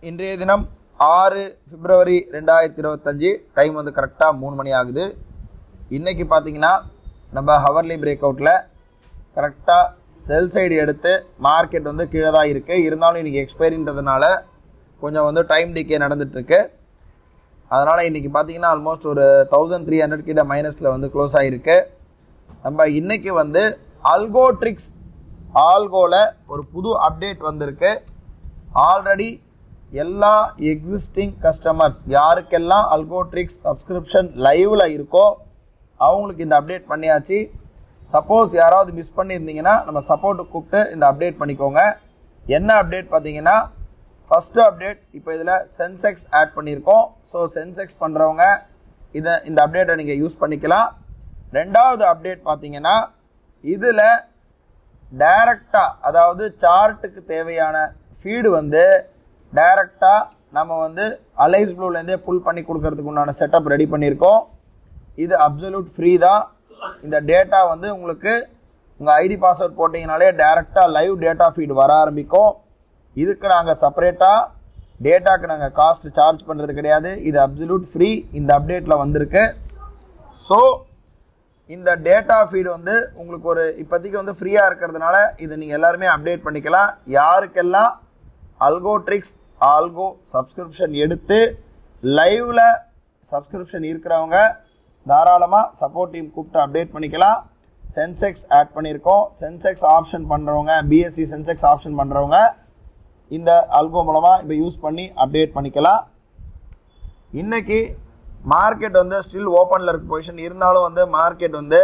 இன்றைய தினம் 6 பிப்ரவரி 2025 டைம் வந்து கரெக்டாக 3 மணி ஆகுது. இன்றைக்கி பார்த்தீங்கன்னா நம்ம ஹவர்லி பிரேக் அவுட்டில் கரெக்டாக செல் சைடு எடுத்து மார்க்கெட் வந்து கீழே தான் இருக்குது. இருந்தாலும் இன்றைக்கி எக்ஸ்பைரின்றதுனால கொஞ்சம் வந்து டைம் டிகே நடந்துகிட்ருக்கு. அதனால் இன்றைக்கி பார்த்தீங்கன்னா ஆல்மோஸ்ட் ஒரு 1300 கிட்ட மைனஸில் வந்து க்ளோஸ் ஆகிருக்கு. நம்ம இன்றைக்கி வந்து அல்கோட்ரிக்ஸ் ஆல்கோவில் ஒரு புது அப்டேட் வந்திருக்கு. ஆல்ரெடி எல்லா எக்ஸிஸ்டிங் கஸ்டமர்ஸ் யாருக்கெல்லாம் அல்கோட்ரிக்ஸ் சப்ஸ்கிரிப்ஷன் லைவில் இருக்கோ அவங்களுக்கு இந்த அப்டேட் பண்ணியாச்சு. சப்போஸ் யாராவது மிஸ் பண்ணியிருந்தீங்கன்னா நம்ம சப்போர்ட்டுக்கு கூப்பிட்டு இந்த அப்டேட் பண்ணிக்கோங்க. என்ன அப்டேட் பார்த்தீங்கன்னா, ஃபஸ்ட்டு அப்டேட் இப்போ இதில் சென்செக்ஸ் ஆட் பண்ணியிருக்கோம். ஸோ சென்செக்ஸ் பண்ணுறவங்க இந்த அப்டேட்டை நீங்கள் யூஸ் பண்ணிக்கலாம். ரெண்டாவது அப்டேட் பார்த்தீங்கன்னா, இதில் டைரெக்டாக அதாவது சார்ட்டுக்கு தேவையான ஃபீடு வந்து டைரெக்டாக நம்ம வந்து அலைஸ் ப்ளூலேருந்தே புல் பண்ணி கொடுக்கறதுக்கு உண்டான செட்டப் ரெடி பண்ணியிருக்கோம். இது அப்சல்யூட் ஃப்ரீ தான். இந்த டேட்டா வந்து உங்களுக்கு உங்கள் ஐடி பாஸ்வேர்ட் போட்டிங்கனாலே டைரெக்டாக லைவ் டேட்டா ஃபீடு வர ஆரம்பிக்கும். இதுக்கு நாங்கள் செப்பரேட்டாக டேட்டாவுக்கு நாங்கள் காஸ்ட் சார்ஜ் பண்ணுறது கிடையாது. இது அப்சல்யூட் ஃப்ரீ இந்த அப்டேட்டில் வந்திருக்கு. ஸோ இந்த டேட்டா ஃபீடு வந்து உங்களுக்கு ஒரு இப்போதைக்கு வந்து ஃப்ரீயாக இருக்கிறதுனால இதை நீங்கள் எல்லாருமே அப்டேட் பண்ணிக்கலாம். யாருக்கெல்லாம் அல்கோட்ரிக்ஸ் ஆல்கோ சப்ஸ்கிரிப்ஷன் எடுத்து லைவில் சப்ஸ்கிரிப்ஷன் இருக்கிறவங்க தாராளமாக சப்போர்ட் டீம் கூப்பிட்டு அப்டேட் பண்ணிக்கலாம். சென்செக்ஸ் ஆட் பண்ணியிருக்கோம். சென்செக்ஸ் ஆப்ஷன் பண்ணுறவங்க, பிஎஸ்சி சென்செக்ஸ் ஆப்ஷன் பண்ணுறவங்க இந்த அல்கோ மூலமாக இப்போ யூஸ் பண்ணி அப்டேட் பண்ணிக்கலாம். இன்றைக்கி மார்க்கெட் வந்து ஸ்டில் ஓப்பனில் இருக்க பொசிஷன் இருந்தாலும் வந்து மார்க்கெட் வந்து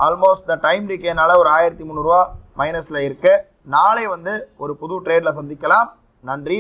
ஆல்மோஸ்ட் த டைம் டிகேனால ஒரு 1300 ரூபா மைனஸில் இருக்குது. நாளை வந்து ஒரு புது ட்ரேடில் சந்திக்கலாம். நன்றி.